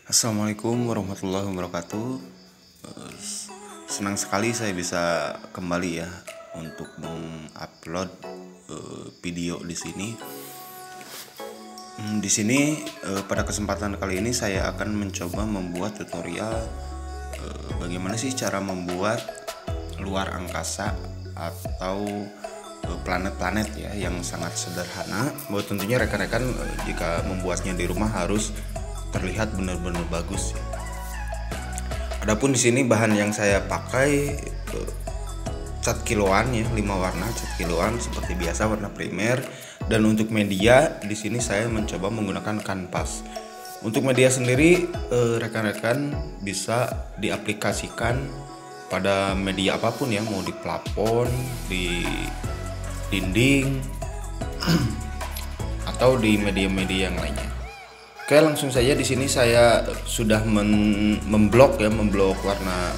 Assalamualaikum warahmatullahi wabarakatuh. Eh, Senang sekali saya bisa kembali ya untuk mengupload video di sini. Di sini pada kesempatan kali ini saya akan mencoba membuat tutorial bagaimana sih cara membuat luar angkasa atau planet-planet ya yang sangat sederhana. Bahwa tentunya rekan-rekan jika membuatnya di rumah harus terlihat benar-benar bagus ya. Adapun di sini bahan yang saya pakai cat kiloan ya, 5 warna cat kiloan seperti biasa, warna primer. Dan untuk media di sini saya mencoba menggunakan kanvas. Untuk media sendiri rekan-rekan bisa diaplikasikan pada media apapun ya, mau di plafon, di dinding atau di media-media yang lainnya. Oke, langsung saja di sini saya sudah memblok warna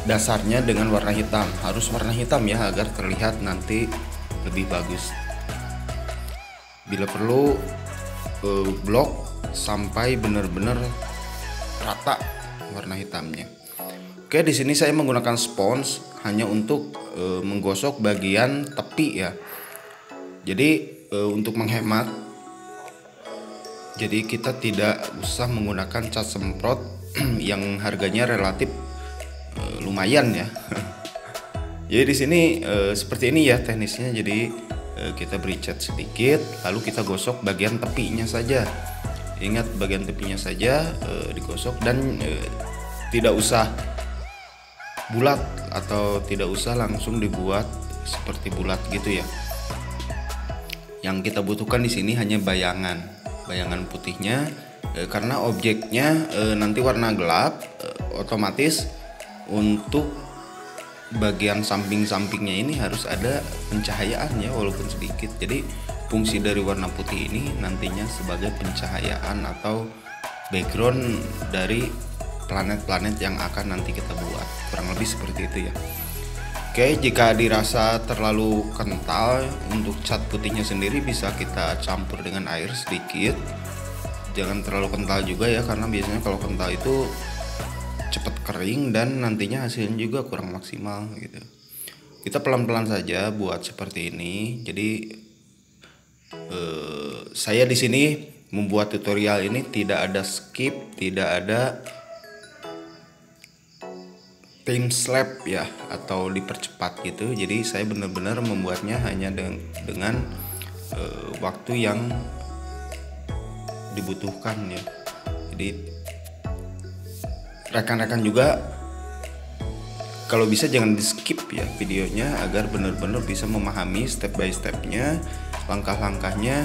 dasarnya dengan warna hitam. Harus warna hitam ya agar terlihat nanti lebih bagus. Bila perlu blok sampai benar-benar rata warna hitamnya. Oke, di sini saya menggunakan spons hanya untuk menggosok bagian tepi ya. Jadi untuk menghemat, jadi kita tidak usah menggunakan cat semprot yang harganya relatif lumayan ya. Jadi di sini seperti ini ya teknisnya. Jadi kita beri cat sedikit, lalu kita gosok bagian tepinya saja. Ingat, bagian tepinya saja digosok dan tidak usah bulat atau tidak usah langsung dibuat seperti bulat gitu ya. Yang kita butuhkan di sini hanya bayangan putihnya, karena objeknya nanti warna gelap, otomatis untuk bagian samping-sampingnya ini harus ada pencahayaan ya, walaupun sedikit. Jadi fungsi dari warna putih ini nantinya sebagai pencahayaan atau background dari planet-planet yang akan nanti kita buat, kurang lebih seperti itu ya. Oke, jika dirasa terlalu kental untuk cat putihnya sendiri bisa kita campur dengan air sedikit. Jangan terlalu kental juga ya, karena biasanya kalau kental itu cepat kering dan nantinya hasilnya juga kurang maksimal gitu. Kita pelan-pelan saja buat seperti ini. Jadi saya di sini membuat tutorial ini tidak ada skip, tidak ada time slap ya atau dipercepat gitu. Jadi saya benar-benar membuatnya hanya dengan waktu yang dibutuhkan ya. Jadi rekan-rekan juga kalau bisa jangan di skip ya videonya, agar benar-benar bisa memahami step by stepnya, langkah-langkahnya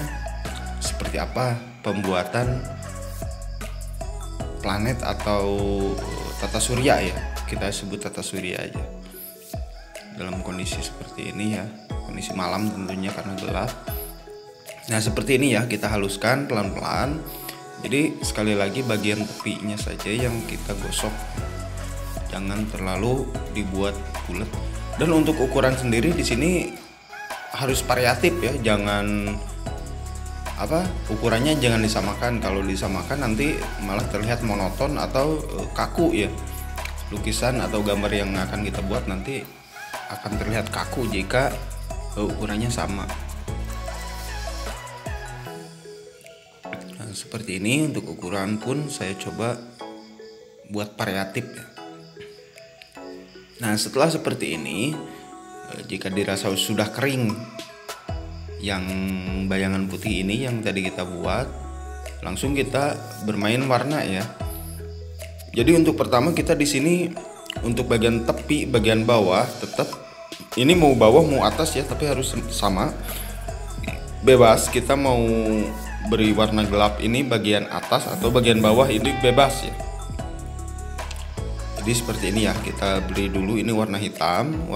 seperti apa pembuatan planet atau tata surya ya. Kita sebut tata surya aja dalam kondisi seperti ini ya, kondisi malam tentunya karena gelap. Nah seperti ini ya, kita haluskan pelan-pelan. Jadi sekali lagi bagian tepinya saja yang kita gosok, jangan terlalu dibuat bulat. Dan untuk ukuran sendiri di sini harus variatif ya, jangan ukurannya jangan disamakan. Kalau disamakan nanti malah terlihat monoton atau kaku ya. Lukisan atau gambar yang akan kita buat nanti akan terlihat kaku jika ukurannya sama. Nah, seperti ini untuk ukuran pun saya coba buat variatif ya. Nah setelah seperti ini, jika dirasa sudah kering yang bayangan putih ini yang tadi kita buat, langsung kita bermain warna ya. Jadi untuk pertama kita di sini untuk bagian tepi, bagian bawah tetap ini mau bawah mau atas ya, tapi harus sama. Bebas kita mau beri warna gelap ini bagian atas atau bagian bawah ini bebas ya. Jadi seperti ini ya, kita beri dulu ini warna hitam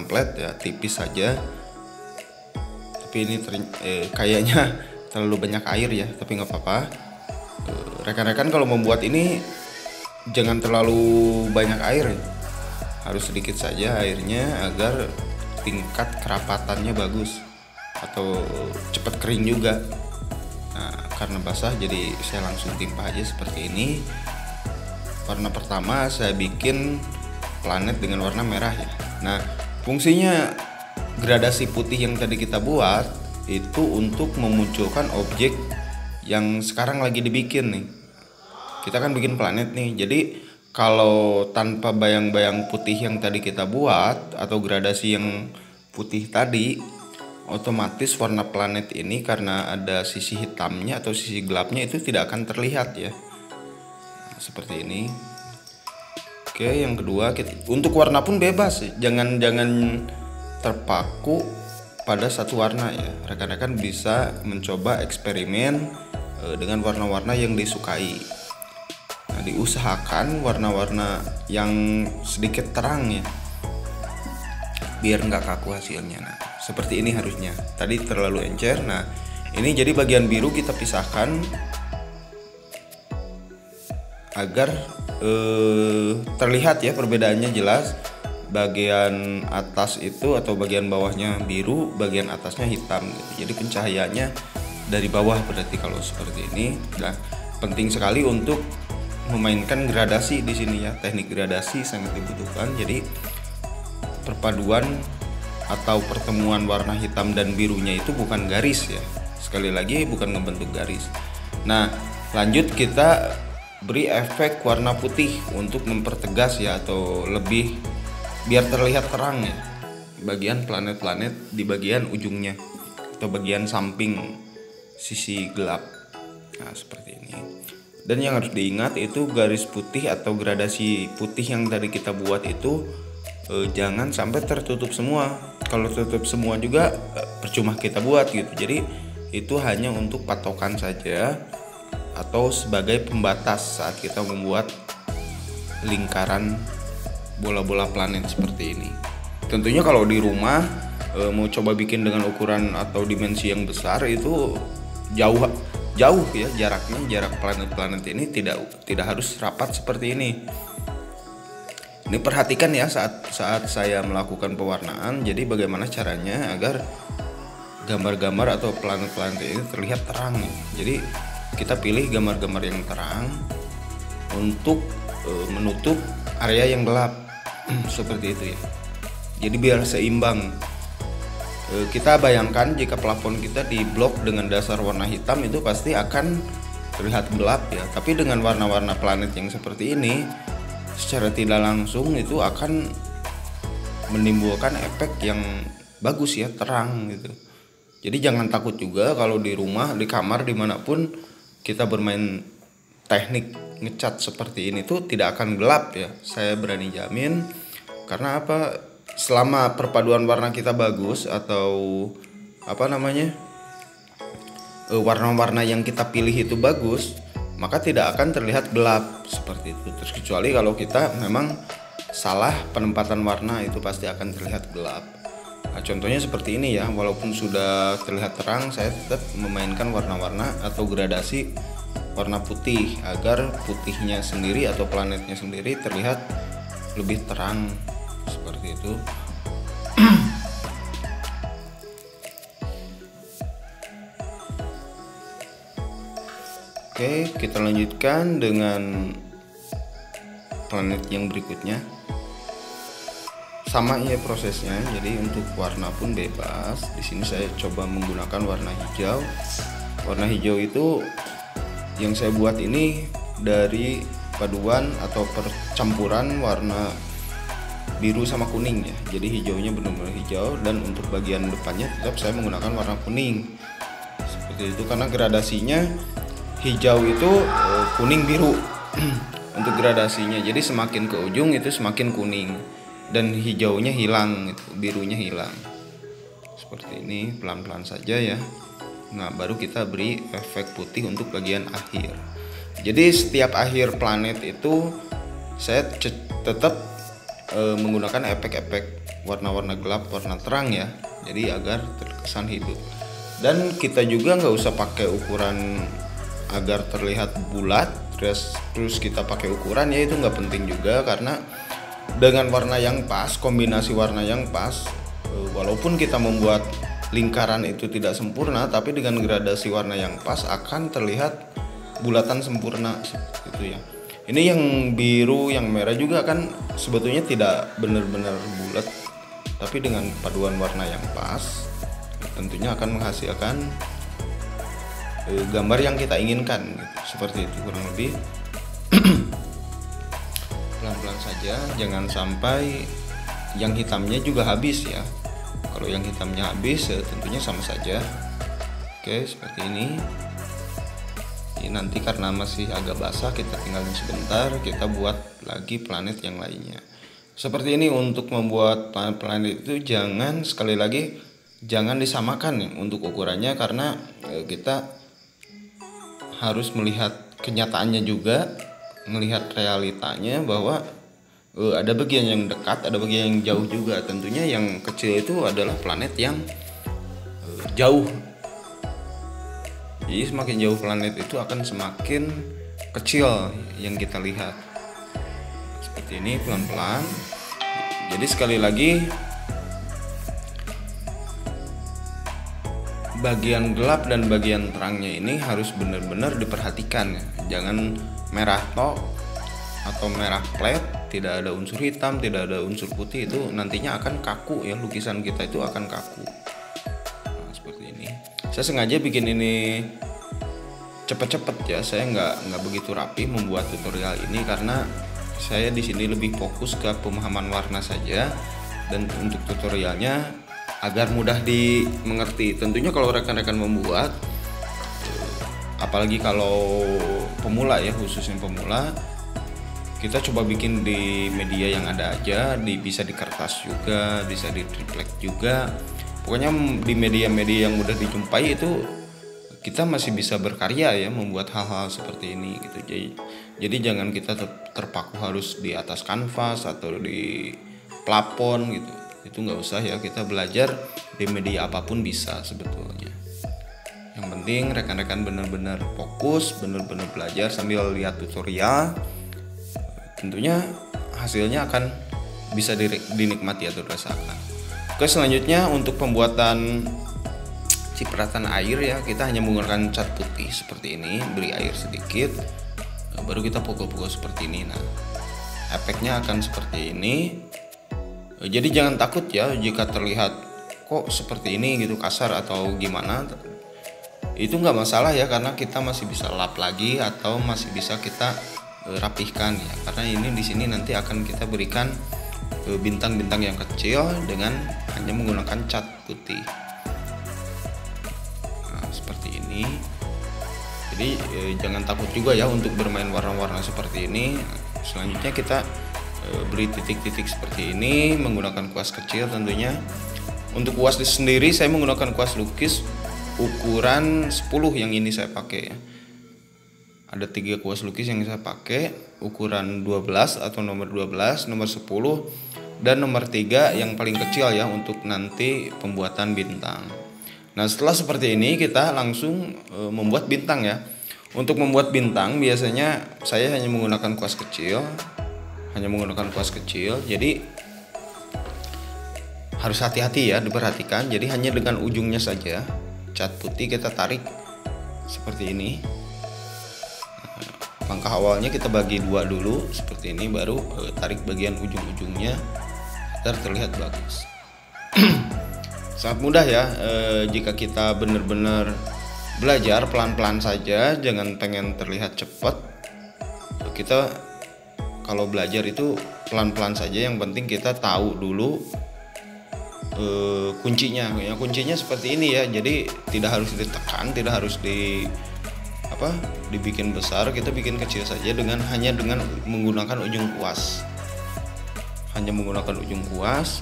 flat ya, tipis saja. Tapi ini kayaknya terlalu banyak air ya, tapi nggak apa-apa. Rekan-rekan kalau membuat ini jangan terlalu banyak air, harus sedikit saja airnya agar tingkat kerapatannya bagus atau cepat kering juga. Nah, karena basah jadi saya langsung timpa aja seperti ini. Warna pertama saya bikin planet dengan warna merah ya. Nah, fungsinya gradasi putih yang tadi kita buat itu untuk memunculkan objek yang sekarang lagi dibikin nih. Kita kan bikin planet nih. Jadi kalau tanpa bayang-bayang putih yang tadi kita buat atau gradasi yang putih tadi, otomatis warna planet ini karena ada sisi hitamnya atau sisi gelapnya itu tidak akan terlihat ya. Seperti ini. Oke, yang kedua untuk warna pun bebas, jangan terpaku pada satu warna ya. Rekan-rekan bisa mencoba eksperimen dengan warna-warna yang disukai. Nah, diusahakan warna-warna yang sedikit terang ya, biar nggak kaku hasilnya. Nah, seperti ini harusnya. Tadi terlalu encer. Nah, ini jadi bagian biru kita pisahkan agar terlihat ya perbedaannya jelas. Bagian atas itu atau bagian bawahnya biru, bagian atasnya hitam gitu. Jadi pencahayaannya dari bawah berarti kalau seperti ini. Nah, penting sekali untuk memainkan gradasi di sini ya. Teknik gradasi sangat dibutuhkan. Jadi perpaduan atau pertemuan warna hitam dan birunya itu bukan garis ya. Sekali lagi bukan ngebentuk garis. Nah, lanjut kita beri efek warna putih untuk mempertegas ya, atau lebih biar terlihat terang ya bagian planet-planet di bagian ujungnya atau bagian samping sisi gelap. Nah, seperti ini. Dan yang harus diingat itu garis putih atau gradasi putih yang tadi kita buat itu jangan sampai tertutup semua. Kalau tertutup semua juga percuma kita buat gitu. Jadi itu hanya untuk patokan saja atau sebagai pembatas saat kita membuat lingkaran bola-bola planet seperti ini. Tentunya kalau di rumah mau coba bikin dengan ukuran atau dimensi yang besar itu jauh ya jaraknya. Jarak planet-planet ini tidak harus rapat seperti ini. Ini perhatikan ya saat saya melakukan pewarnaan. Jadi bagaimana caranya agar gambar-gambar atau planet-planet ini terlihat terang. Jadi kita pilih gambar-gambar yang terang untuk menutup area yang gelap seperti itu ya. Jadi biar seimbang. Kita bayangkan jika plafon kita diblok dengan dasar warna hitam itu pasti akan terlihat gelap ya. Tapi dengan warna-warna planet yang seperti ini, secara tidak langsung itu akan menimbulkan efek yang bagus ya, terang gitu. Jadi jangan takut juga kalau di rumah, di kamar, dimanapun kita bermain teknik ngecat seperti ini tuh tidak akan gelap ya. Saya berani jamin. Karena apa? Selama perpaduan warna kita bagus atau warna-warna yang kita pilih itu bagus, maka tidak akan terlihat gelap seperti itu. Terus kecuali kalau kita memang salah penempatan warna, itu pasti akan terlihat gelap. Nah, contohnya seperti ini ya, walaupun sudah terlihat terang, saya tetap memainkan warna-warna atau gradasi warna putih agar putihnya sendiri atau planetnya sendiri terlihat lebih terang seperti itu. Oke, kita lanjutkan dengan planet yang berikutnya. Sama ya prosesnya. Jadi untuk warna pun bebas. Di sini saya coba menggunakan warna hijau. Warna hijau itu yang saya buat ini dari paduan atau percampuran warna biru sama kuning ya. Jadi hijaunya benar-benar hijau, dan untuk bagian depannya tetap saya menggunakan warna kuning. Seperti itu karena gradasinya hijau itu kuning biru untuk gradasinya. Jadi semakin ke ujung itu semakin kuning dan hijaunya hilang, itu birunya hilang. Seperti ini, pelan-pelan saja ya. Nah, baru kita beri efek putih untuk bagian akhir. Jadi setiap akhir planet itu saya tetap menggunakan efek-efek warna-warna gelap, warna terang ya. Jadi agar terkesan hidup. Dan kita juga nggak usah pakai ukuran agar terlihat bulat, terus kita pakai ukuran ya, itu nggak penting juga, karena dengan warna yang pas, kombinasi warna yang pas, walaupun kita membuat lingkaran itu tidak sempurna, tapi dengan gradasi warna yang pas akan terlihat bulatan sempurna gitu ya. Ini yang biru, yang merah juga kan sebetulnya tidak benar-benar bulat, tapi dengan paduan warna yang pas tentunya akan menghasilkan gambar yang kita inginkan gitu. Seperti itu kurang lebih. Pelan-pelan saja, jangan sampai yang hitamnya juga habis ya. Kalau yang hitamnya habis tentunya sama saja. Oke, seperti ini. Ini nanti karena masih agak basah, kita tinggalin sebentar, kita buat lagi planet yang lainnya. Seperti ini. Untuk membuat planet itu jangan, sekali lagi jangan disamakan ya untuk ukurannya, karena kita harus melihat kenyataannya juga, melihat realitanya bahwa ada bagian yang dekat, ada bagian yang jauh juga. Tentunya yang kecil itu adalah planet yang jauh. Jadi semakin jauh planet itu akan semakin kecil yang kita lihat. Seperti ini, pelan-pelan. Jadi sekali lagi, bagian gelap dan bagian terangnya ini harus benar-benar diperhatikan ya. Jangan merah tok atau merah flat, tidak ada unsur hitam, tidak ada unsur putih, itu nantinya akan kaku ya, lukisan kita itu akan kaku. Nah, seperti ini. Saya sengaja bikin ini cepet-cepet ya, saya nggak begitu rapi membuat tutorial ini karena saya di sini lebih fokus ke pemahaman warna saja, dan untuk tutorialnya agar mudah dimengerti. Tentunya kalau rekan-rekan membuat, apalagi kalau pemula ya, khususnya pemula, kita coba bikin di media yang ada aja, bisa di kertas juga, bisa di triplek juga. Pokoknya di media-media yang mudah dijumpai itu kita masih bisa berkarya ya, membuat hal-hal seperti ini gitu. Jadi jangan kita terpaku harus di atas kanvas atau di plafon gitu. Itu nggak usah ya, kita belajar di media apapun bisa sebetulnya. Yang penting rekan-rekan benar-benar fokus, benar-benar belajar sambil lihat tutorial. Tentunya hasilnya akan bisa dinikmati atau dirasakan. Oke, selanjutnya untuk pembuatan cipratan air ya, kita hanya menggunakan cat putih seperti ini, beri air sedikit, baru kita pukul-pukul seperti ini. Nah, efeknya akan seperti ini. Jadi jangan takut ya jika terlihat kok seperti ini gitu, kasar atau gimana. Itu nggak masalah ya, karena kita masih bisa lap lagi atau masih bisa kita rapihkan ya, karena ini di sini nanti akan kita berikan bintang-bintang yang kecil dengan hanya menggunakan cat putih. Nah, seperti ini. Jadi jangan takut juga ya untuk bermain warna-warna seperti ini. Selanjutnya kita beri titik-titik seperti ini menggunakan kuas kecil tentunya. Untuk kuas sendiri saya menggunakan kuas lukis ukuran 10 yang ini saya pakai ya. Ada 3 kuas lukis yang saya pakai, ukuran 12 atau nomor 12, nomor 10, dan nomor 3 yang paling kecil ya untuk nanti pembuatan bintang. Nah, setelah seperti ini kita langsung membuat bintang ya. Untuk membuat bintang biasanya saya hanya menggunakan kuas kecil. Jadi harus hati-hati ya, diperhatikan. Jadi hanya dengan ujungnya saja cat putih kita tarik seperti ini. Langkah awalnya kita bagi 2 dulu seperti ini, baru tarik bagian ujung-ujungnya agar terlihat bagus. Sangat mudah ya, jika kita benar-benar belajar pelan-pelan saja, jangan pengen terlihat cepat. Kita kalau belajar itu pelan-pelan saja, yang penting kita tahu dulu kuncinya. Ya, kuncinya seperti ini ya, jadi tidak harus ditekan, tidak harus dibikin besar, kita bikin kecil saja hanya dengan menggunakan ujung kuas. Hanya menggunakan ujung kuas,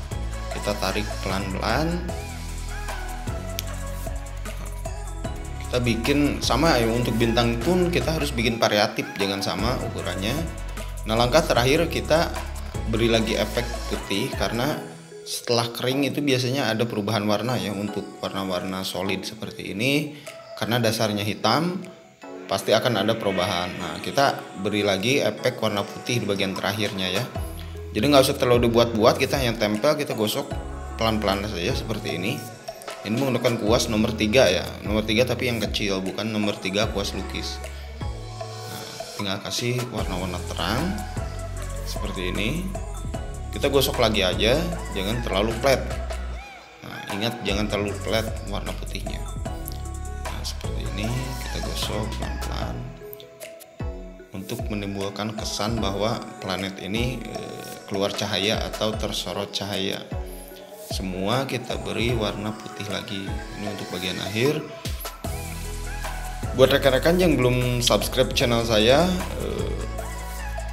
kita tarik pelan-pelan. Kita bikin sama ya, untuk bintang pun kita harus bikin variatif, jangan sama ukurannya. Nah, langkah terakhir kita beri lagi efek putih, karena setelah kering itu biasanya ada perubahan warna ya. Untuk warna-warna solid seperti ini, karena dasarnya hitam, pasti akan ada perubahan. Nah, kita beri lagi efek warna putih di bagian terakhirnya ya. Jadi nggak usah terlalu dibuat-buat, kita hanya tempel, kita gosok pelan-pelan saja seperti ini. Ini menggunakan kuas nomor 3 ya, nomor 3 tapi yang kecil, bukan nomor 3 kuas lukis. Nah, tinggal kasih warna-warna terang seperti ini. Kita gosok lagi aja, jangan terlalu flat. Nah, ingat jangan terlalu flat warna putihnya. Nah, seperti ini kita gosok pelan-pelan untuk menimbulkan kesan bahwa planet ini keluar cahaya atau tersorot cahaya. Semua kita beri warna putih lagi. Ini untuk bagian akhir. Buat rekan-rekan yang belum subscribe channel saya,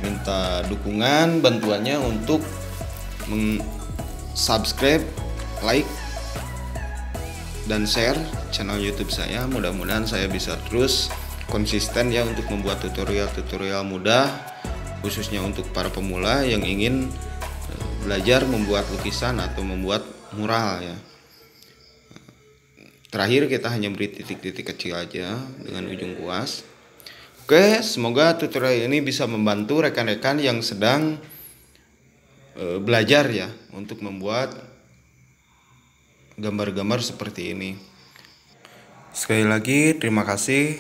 minta dukungan bantuannya untuk subscribe, like, dan share channel YouTube saya. Mudah-mudahan saya bisa terus konsisten ya untuk membuat tutorial-tutorial mudah, khususnya untuk para pemula yang ingin belajar membuat lukisan atau membuat mural ya. Terakhir kita hanya beri titik-titik kecil aja dengan ujung kuas. Oke, semoga tutorial ini bisa membantu rekan-rekan yang sedang belajar ya untuk membuat gambar-gambar seperti ini. Sekali lagi terima kasih.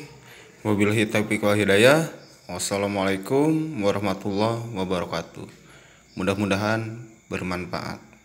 Wabillahi taufiq wal hidayah. Wassalamualaikum warahmatullahi wabarakatuh. Mudah-mudahan bermanfaat.